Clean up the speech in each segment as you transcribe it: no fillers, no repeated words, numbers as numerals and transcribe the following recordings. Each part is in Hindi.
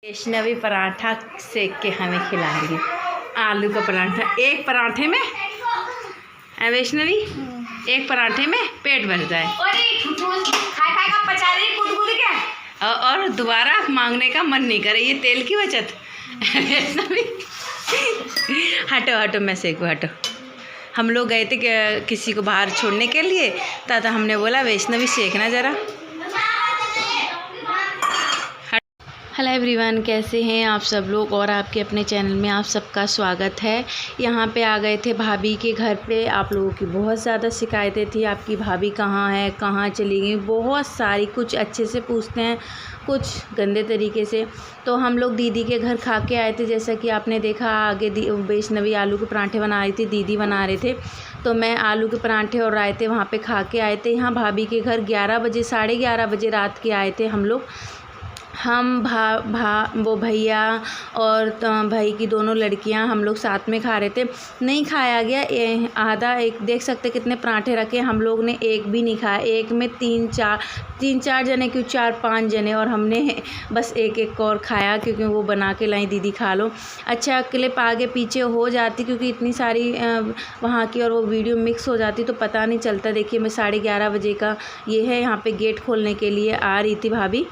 वैष्णवी पराठा सेक के हमें खिलाएंगी। आलू का पराठा एक पराठे में वैष्णवी एक पराठे में पेट भर जाए और दोबारा मांगने का मन नहीं करे। ये तेल की बचत वैष्णवी हटो हटो मैं सेकू हटो। हम लोग गए थे किसी को बाहर छोड़ने के लिए तब हमने बोला वैष्णवी सेकना ज़रा। हेलो एवरीवन, कैसे हैं आप सब लोग और आपके अपने चैनल में आप सबका स्वागत है। यहाँ पे आ गए थे भाभी के घर पे। आप लोगों की बहुत ज़्यादा शिकायतें थी, आपकी भाभी कहाँ है, कहाँ चली गई, बहुत सारी। कुछ अच्छे से पूछते हैं, कुछ गंदे तरीके से। तो हम लोग दीदी के घर खा के आए थे। जैसा कि आपने देखा आगे वैष्णवी आलू के पराठे बना रही थी, दीदी बना रहे थे, तो मैं आलू के पराठे और रायते वहाँ पे खा के आए थे। यहाँ भाभी के घर 11 बजे 11:30 बजे रात के आए थे हम लोग। हम वो भैया और भाई की दोनों लड़कियां हम लोग साथ में खा रहे थे। नहीं खाया गया आधा, एक देख सकते कितने पराठे रखे, हम लोग ने एक भी नहीं खाया। एक में तीन चार जने, क्यों 4-5 जने, और हमने बस एक और खाया क्योंकि वो बना के लाई दीदी खा लो। अच्छा क्लिप आगे पीछे हो जाती क्योंकि इतनी सारी वहाँ की और वो वीडियो मिक्स हो जाती तो पता नहीं चलता। देखिए मैं 11:30 बजे का ये है, यहाँ पे गेट खोलने के लिए आ रही थी भाभी।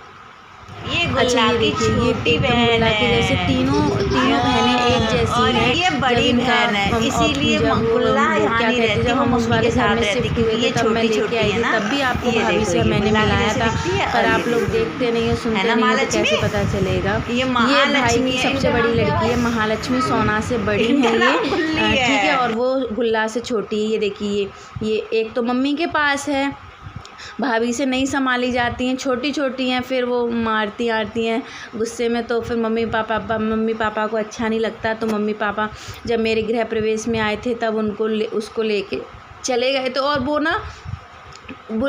ये गुल्ला की छोटी बहन है, जैसे तीनों बहनें एक जैसी हैं। ये बड़ी बहन है, इसीलिए गुल्ला यहाँ नहीं रहती, हम उस वाले साथ रहती क्योंकि ये छोटी छोटी है ना। तब भी आपको भाभी से मैंने मिलाया था, पर आप लोग देखते नहीं हो, सुनते नहीं हो, तो कैसे पता चलेगा। ये भाई की सबसे बड़ी लड़की है महालक्ष्मी, सोना से बड़ी है ये, ठीक है, और वो गुल्ला से छोटी है। ये देखिए ये एक तो मम्मी के पास है, भाभी से नहीं संभाली जाती हैं, छोटी छोटी हैं, फिर वो मारती आती हैं गुस्से में। तो फिर मम्मी पापा को अच्छा नहीं लगता। तो मम्मी पापा जब मेरे गृह प्रवेश में आए थे तब उसको लेके चले गए। तो और वो ना,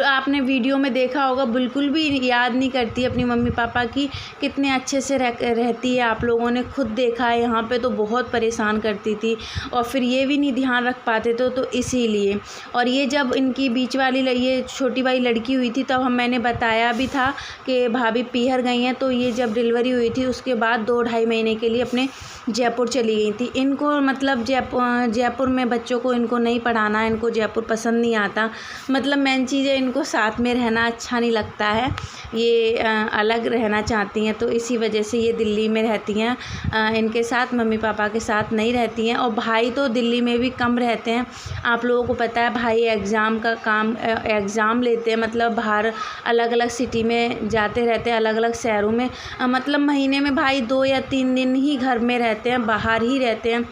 आपने वीडियो में देखा होगा, बिल्कुल भी याद नहीं करती अपनी मम्मी पापा की, कितने अच्छे से रहती है। आप लोगों ने खुद देखा है, यहाँ पे तो बहुत परेशान करती थी और फिर ये भी नहीं ध्यान रख पाते तो इसीलिए। और ये जब इनकी बीच वाली ये छोटी वाली लड़की हुई थी तब मैंने बताया भी था कि भाभी पीहर गई हैं। तो ये जब डिलीवरी हुई थी उसके बाद 2-2.5 महीने के लिए अपने जयपुर चली गई थी। इनको मतलब जयपुर में बच्चों को इनको नहीं पढ़ाना, इनको जयपुर पसंद नहीं आता। मतलब मेन चीज़ है, इनको साथ में रहना अच्छा नहीं लगता है, ये अलग रहना चाहती हैं। तो इसी वजह से ये दिल्ली में रहती हैं, इनके साथ मम्मी पापा के साथ नहीं रहती हैं। और भाई तो दिल्ली में भी कम रहते हैं। आप लोगों को पता है भाई एग्ज़ाम लेते हैं, मतलब बाहर अलग अलग सिटी में जाते रहते हैं, अलग अलग शहरों में। मतलब महीने में भाई 2 या 3 दिन ही घर में रहते हैं, बाहर ही रहते हैं।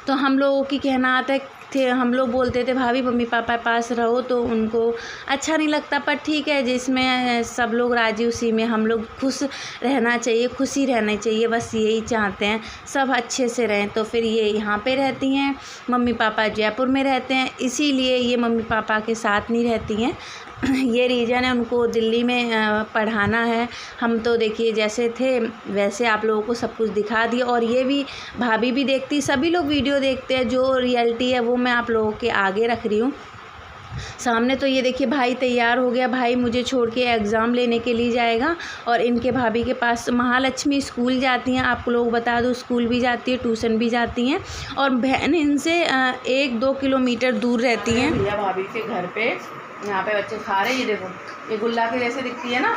तो हम लोगों की कहना आता थे, हम लोग बोलते थे भाभी मम्मी पापा के पास रहो, तो उनको अच्छा नहीं लगता। पर ठीक है, जिसमें सब लोग राजी उसी में हम लोग खुश रहना चाहिए, खुशी रहना चाहिए, बस यही चाहते हैं सब अच्छे से रहें। तो फिर ये यहाँ पे रहती हैं, मम्मी पापा जयपुर में रहते हैं, इसीलिए ये मम्मी पापा के साथ नहीं रहती हैं। ये रीज़न है, उनको दिल्ली में पढ़ाना है। हम तो देखिए जैसे थे वैसे आप लोगों को सब कुछ दिखा दिया। और ये भी भाभी भी देखती, सभी लोग वीडियो देखते हैं, जो रियलिटी है वो मैं आप लोगों के आगे रख रही हूँ सामने। तो ये देखिए भाई तैयार हो गया, भाई मुझे छोड़ के एग्ज़ाम लेने के लिए जाएगा। और इनके भाभी के पास महालक्ष्मी स्कूल जाती हैं, आपको लोग बता दूँ, स्कूल भी जाती है, ट्यूशन भी जाती हैं। और बहन इनसे 1-2 किलोमीटर दूर रहती हैं। भैया भाभी के घर पे यहाँ पे बच्चे खा रहे हैं। ये देखो, ये गुल्ला के जैसे दिखती है ना,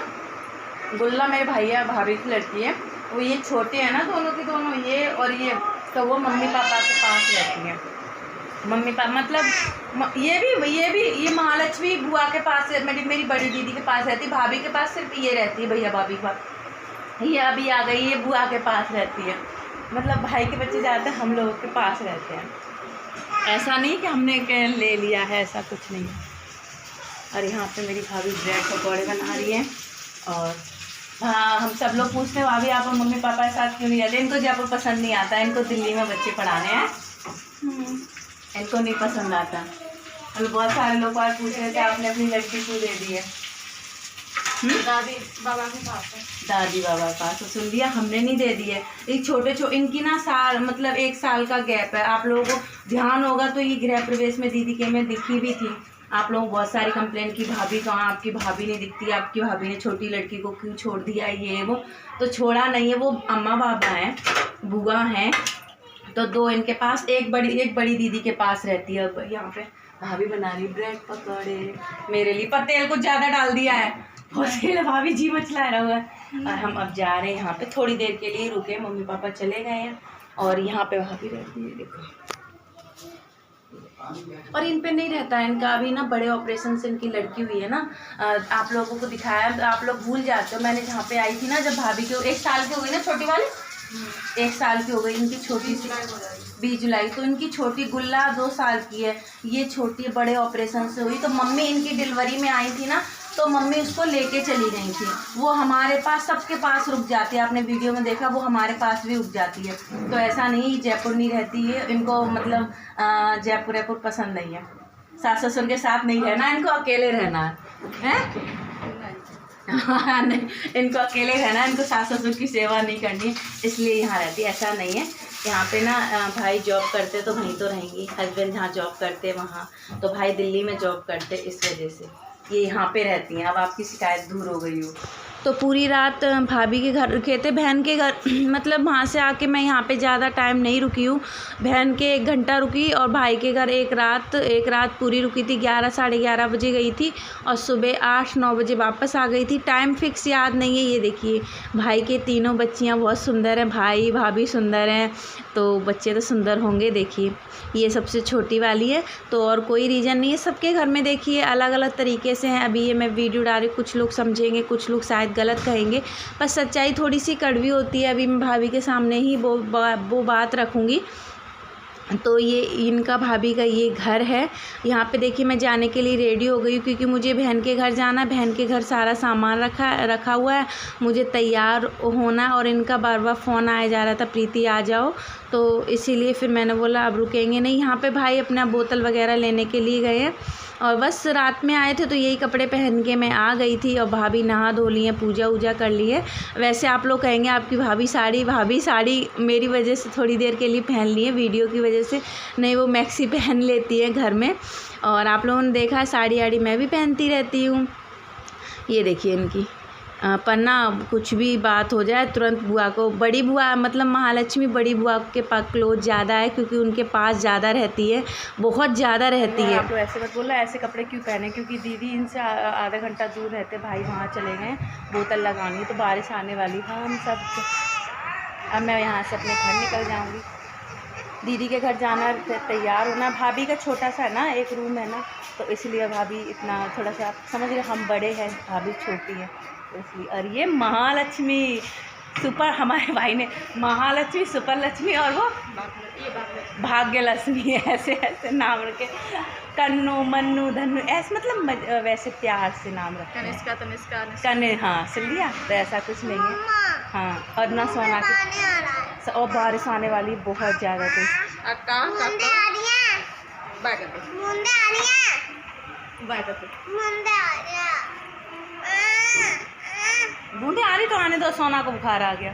गुल्ला मेरे भैया भाभी की लड़की है, वो ये छोटे हैं ना दोनों की दोनों, ये और ये, तो वो मम्मी पापा के पास रहती हैं। मम्मी पापा मतलब ये महालक्ष्मी बुआ के पास, मेरी बड़ी दीदी के पास रहती है। भाभी के पास सिर्फ ये रहती है, भैया भाभी के पास। ये अभी आ गई, ये बुआ के पास रहती है। मतलब भाई के बच्चे ज़्यादातर हम लोगों के पास रहते हैं, ऐसा नहीं कि हमने ले लिया है, ऐसा कुछ नहीं है। और यहाँ पे मेरी भाभी ब्रेड पकौड़े बना रही हैं। और हाँ, हम सब लोग पूछते हैं भाभी आप मम्मी पापा के साथ क्यों नहीं रहते। इनको जयपुर पसंद नहीं आता, इनको दिल्ली में बच्चे पढ़ाने हैं, इनको नहीं पसंद आता। अभी बहुत सारे लोग आज पूछ रहे थे आपने अपनी लड़की क्यों दे दी है। दादी बाबा के पास है, दादी बाबा के पास। तो सुन लिया, हमने नहीं दे दी है। एक छोटे इनकी ना साल, मतलब 1 साल का गैप है। आप लोगों को ध्यान होगा तो ये गृह प्रवेश में दीदी के में दिखी भी थी, आप लोग बहुत सारी कंप्लेंट की भाभी कहाँ, आपकी भाभी नहीं दिखती, आपकी भाभी ने छोटी लड़की को क्यों छोड़ दिया, ये वो। तो छोड़ा नहीं है, वो अम्मा बाबा हैं, बुआ हैं, तो 2 इनके पास, एक बड़ी दीदी के पास रहती है। अब यहाँ पे भाभी बना रही ब्रेड पकौड़े मेरे लिए, पर तेल कुछ ज़्यादा डाल दिया है, उसके लिए भाभी जी मचला रहा है। और हम अब जा रहे हैं यहाँ पे, थोड़ी देर के लिए रुके, मम्मी पापा चले गए हैं और यहाँ पे भाभी रहती है, देखो। और इन पे नहीं रहता है, इनका अभी ना बड़े ऑपरेशन से इनकी लड़की हुई है ना, आप लोगों को दिखाया, आप लोग भूल जाते हो। मैंने जहाँ पे आई थी ना, जब भाभी के 1 साल की हो गई ना, छोटी वाली 1 साल की हो गई, इनकी छोटी सी 20 जुलाई, तो इनकी छोटी गुल्ला 2 साल की है, ये छोटी बड़े ऑपरेशन से हुई। तो मम्मी इनकी डिलीवरी में आई थी ना, तो मम्मी उसको लेके चली गई थी। वो हमारे पास, सबके पास रुक जाती है, आपने वीडियो में देखा, वो हमारे पास भी रुक जाती है। तो ऐसा नहीं जयपुर नहीं रहती है, इनको मतलब जयपुर पसंद नहीं है, सास ससुर के साथ नहीं रहना, इनको अकेले रहना है। हाँ नहीं, इनको अकेले रहना, इनको सास ससुर की सेवा नहीं करनी, इसलिए यहाँ रहती। ऐसा नहीं है, यहाँ पे ना भाई जॉब करते तो वहीं तो रहेंगी, हस्बैंड जहाँ जॉब करते वहाँ, तो भाई दिल्ली में जॉब करते, इस वजह से ये यहाँ पे रहती हैं। अब आपकी शिकायत दूर हो गई हो। तो पूरी रात भाभी के घर रुके थे, बहन के घर, मतलब वहाँ से आके मैं यहाँ पे ज़्यादा टाइम नहीं रुकी हूँ, बहन के 1 घंटा रुकी और भाई के घर एक रात पूरी रुकी थी। 11 साढ़े 11 बजे गई थी और सुबह 8-9 बजे वापस आ गई थी। टाइम फिक्स याद नहीं है। ये देखिए भाई के 3 बच्चियाँ बहुत सुंदर हैं, भाई भाभी सुंदर हैं, तो बच्चे तो सुंदर होंगे। देखिए ये सबसे छोटी वाली है, तो और कोई रीज़न नहीं है, सबके घर में देखिए अलग अलग तरीके से हैं। अभी ये मैं वीडियो डाल रही हूँ, कुछ लोग समझेंगे, कुछ लोग शायद गलत कहेंगे, पर सच्चाई थोड़ी सी कड़वी होती है। अभी मैं भाभी के सामने ही वो बात रखूँगी। तो ये इनका भाभी का ये घर है। यहाँ पे देखिए मैं जाने के लिए रेडी हो गई, क्योंकि मुझे बहन के घर जाना है। बहन के घर सारा सामान रखा हुआ है, मुझे तैयार होना, और इनका बार बार फ़ोन आया जा रहा था, प्रीति आ जाओ, तो इसीलिए फिर मैंने बोला अब रुकेंगे नहीं। यहाँ पे भाई अपना बोतल वगैरह लेने के लिए गए हैं, और बस रात में आए थे तो यही कपड़े पहन के मैं आ गई थी। और भाभी नहा धो ली है, पूजा वूजा कर ली है। वैसे आप लोग कहेंगे आपकी भाभी साड़ी मेरी वजह से थोड़ी देर के लिए पहन ली है, वीडियो की वजह से नहीं, वो मैक्सी पहन लेती है घर में। और आप लोगों ने देखा है साड़ी आड़ी मैं भी पहनती रहती हूँ। ये देखिए इनकी पन्ना, कुछ भी बात हो जाए तुरंत बुआ को, बड़ी बुआ मतलब महालक्ष्मी बड़ी बुआ के पास क्लोज ज़्यादा है, क्योंकि उनके पास ज़्यादा रहती है, बहुत ज़्यादा रहती है। आप तो ऐसे मत बोला, ऐसे कपड़े क्यों पहने, क्योंकि दीदी इनसे आधा घंटा दूर रहते, भाई वहाँ चले गए बोतल लगानी, तो बारिश आने वाली था हम सब। अब मैं यहाँ से अपने घर निकल जाऊँगी, दीदी के घर जाना, तैयार होना। भाभी का छोटा सा ना एक रूम है ना, तो इसलिए भाभी इतना थोड़ा सा, आप समझ रहे, हम बड़े हैं, भाभी छोटी है, इसलिए। और ये महालक्ष्मी सुपर, हमारे भाई ने महालक्ष्मी, सुपर लक्ष्मी, और वो भाग्य लक्ष्मी, ऐसे नाम रखे, कन्नू मन्नू धन्नू, ऐसे मतलब वैसे प्यार से नाम रखे, कने, हाँ सिल दिया, तो ऐसा कुछ नहीं है। हाँ, और ना सोना की, और बारिश आने वाली बहुत ज़्यादा। बूंदे आ रही तो आने दो, सोना को बुखार आ गया।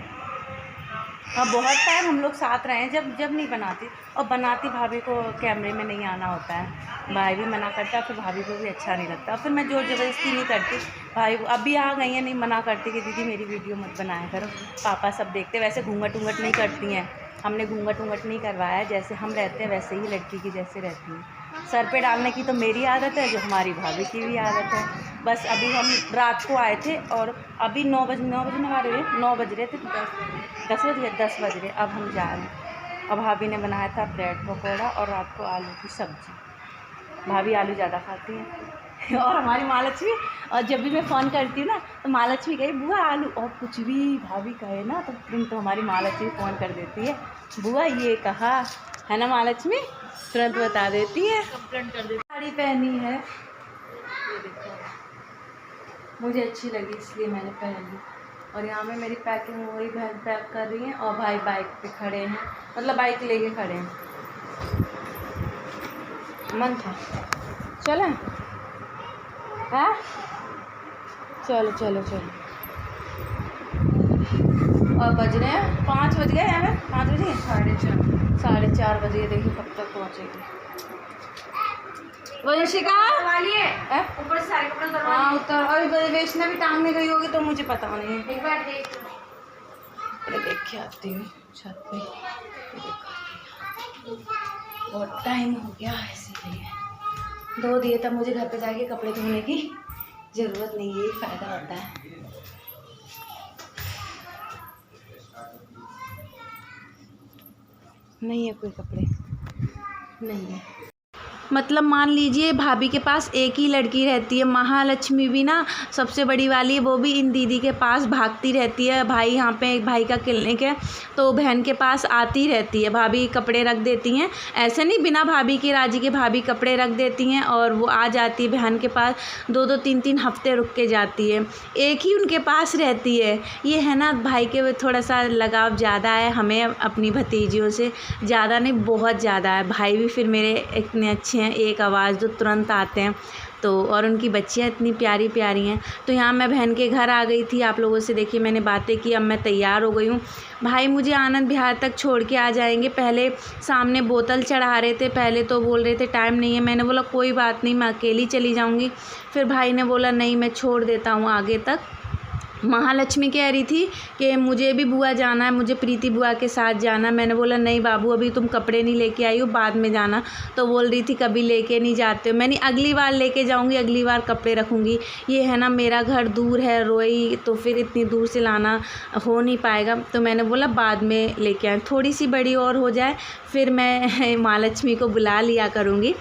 अब बहुत टाइम हम लोग साथ रहे हैं, जब नहीं बनाती, और बनाती भाभी को कैमरे में नहीं आना होता है, भाई भी मना करता, फिर भाभी को भी अच्छा नहीं लगता, फिर मैं जोर ज़बरदस्ती नहीं करती। भाई अभी आ गई हैं, नहीं मना करती कि दीदी मेरी वीडियो मत बनाया करो, पापा सब देखते। वैसे घूंघट उंघट नहीं करती हैं, हमने घूंघट उंघट नहीं करवाया, जैसे हम रहते हैं वैसे ही लड़की की जैसे रहती है। सर पे डालने की तो मेरी आदत है, जो हमारी भाभी की भी आदत है। बस अभी हम रात को आए थे, और अभी 9 बजने वाले, 9 बज रहे थे, 10 बज रहे, अब हम जा रहे हैं। अब भाभी ने बनाया था ब्रेड पकौड़ा और रात को आलू की सब्ज़ी। भाभी आलू ज़्यादा खाती हैं। और हमारी महालक्ष्मी, और जब भी मैं फ़ोन करती हूँ ना, तो महालक्ष्मी कहे बुआ आलू, और कुछ भी भाभी कहे ना, तो तुरंत हमारी महालक्ष्मी फ़ोन कर देती है, बुआ ये कहा है ना, महालक्ष्मी तुरंत बता देती है, कंप्लेंट कर देती। साड़ी पहनी है, ये देखो मुझे अच्छी लगी इसलिए मैंने पहन ली। और यहाँ में मेरी पैकिंग हो गई, बहन पैक कर रही हैं, और भाई बाइक पे खड़े हैं, मतलब बाइक लेके खड़े हैं। मन था चलें, हाँ चलो चलो चलो। और बज रहे हैं 5 बज गए हैं, 5 बजे, 4:30 बजे। देखिए कब तक पहुँचेगी। वंशिका वाली है ऊपर से सारे कपड़े उतार। हाँ उतर। और वैष्णव भी टांगने गई होगी तो मुझे पता नहीं है। एक बार देख के आती हूँ छत पे। बहुत टाइम हो गया इसीलिए धो दिए, तब मुझे घर पे जाके कपड़े धोने की ज़रूरत नहीं है, फ़ायदा होता है। नहीं है कोई कपड़े, नहीं है। मतलब मान लीजिए भाभी के पास एक ही लड़की रहती है, महालक्ष्मी भी ना सबसे बड़ी वाली है, वो भी इन दीदी के पास भागती रहती है। भाई यहाँ पे एक भाई का क्लिनिक है तो बहन के पास आती रहती है। भाभी कपड़े रख देती हैं, ऐसे नहीं बिना भाभी की राजी के, भाभी कपड़े रख देती हैं और वो आ जाती है बहन के पास। 2-2 3-3 हफ्ते रुक के जाती है, एक ही उनके पास रहती है। ये है ना भाई के थोड़ा सा लगाव ज़्यादा है हमें अपनी भतीजियों से, ज़्यादा नहीं बहुत ज़्यादा है। भाई भी फिर मेरे इतने अच्छे हैं, एक आवाज़ तो तुरंत आते हैं। तो और उनकी बच्चियाँ इतनी प्यारी प्यारी हैं। तो यहाँ मैं बहन के घर आ गई थी, आप लोगों से देखिए मैंने बातें की, अब मैं तैयार हो गई हूँ। भाई मुझे आनंद विहार तक छोड़ के आ जाएंगे। पहले सामने बोतल चढ़ा रहे थे, पहले तो बोल रहे थे टाइम नहीं है, मैंने बोला कोई बात नहीं मैं अकेली चली जाऊँगी। फिर भाई ने बोला नहीं मैं छोड़ देता हूँ आगे तक। महालक्ष्मी कह रही थी कि मुझे भी बुआ जाना है, मुझे प्रीति बुआ के साथ जाना है। मैंने बोला नहीं बाबू अभी तुम कपड़े नहीं लेके आई हो, बाद में जाना। तो बोल रही थी कभी लेके नहीं जाते हो। मैंने अगली बार लेके जाऊंगी, अगली बार कपड़े रखूंगी। ये है ना मेरा घर दूर है रोई, तो फिर इतनी दूर से लाना हो नहीं पाएगा। तो मैंने बोला बाद में लेके आए, थोड़ी सी बड़ी और हो जाए फिर मैं महालक्ष्मी को बुला लिया करूँगी।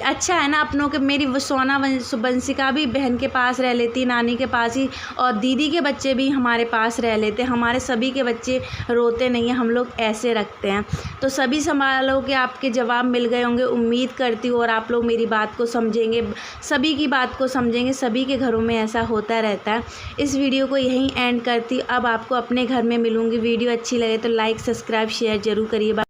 अच्छा है ना अपनों के। मेरी सोना वंशिका भी बहन के पास रह लेती, नानी के पास ही, और दीदी के बच्चे भी हमारे पास रह लेते। हमारे सभी के बच्चे रोते नहीं हैं, हम लोग ऐसे रखते हैं। तो सभी सवालों के आपके जवाब मिल गए होंगे उम्मीद करती हूँ, और आप लोग मेरी बात को समझेंगे, सभी की बात को समझेंगे। सभी के घरों में ऐसा होता रहता है। इस वीडियो को यहीं एंड करती, अब आपको अपने घर में मिलूँगी। वीडियो अच्छी लगे तो लाइक सब्सक्राइब शेयर ज़रूर करिए।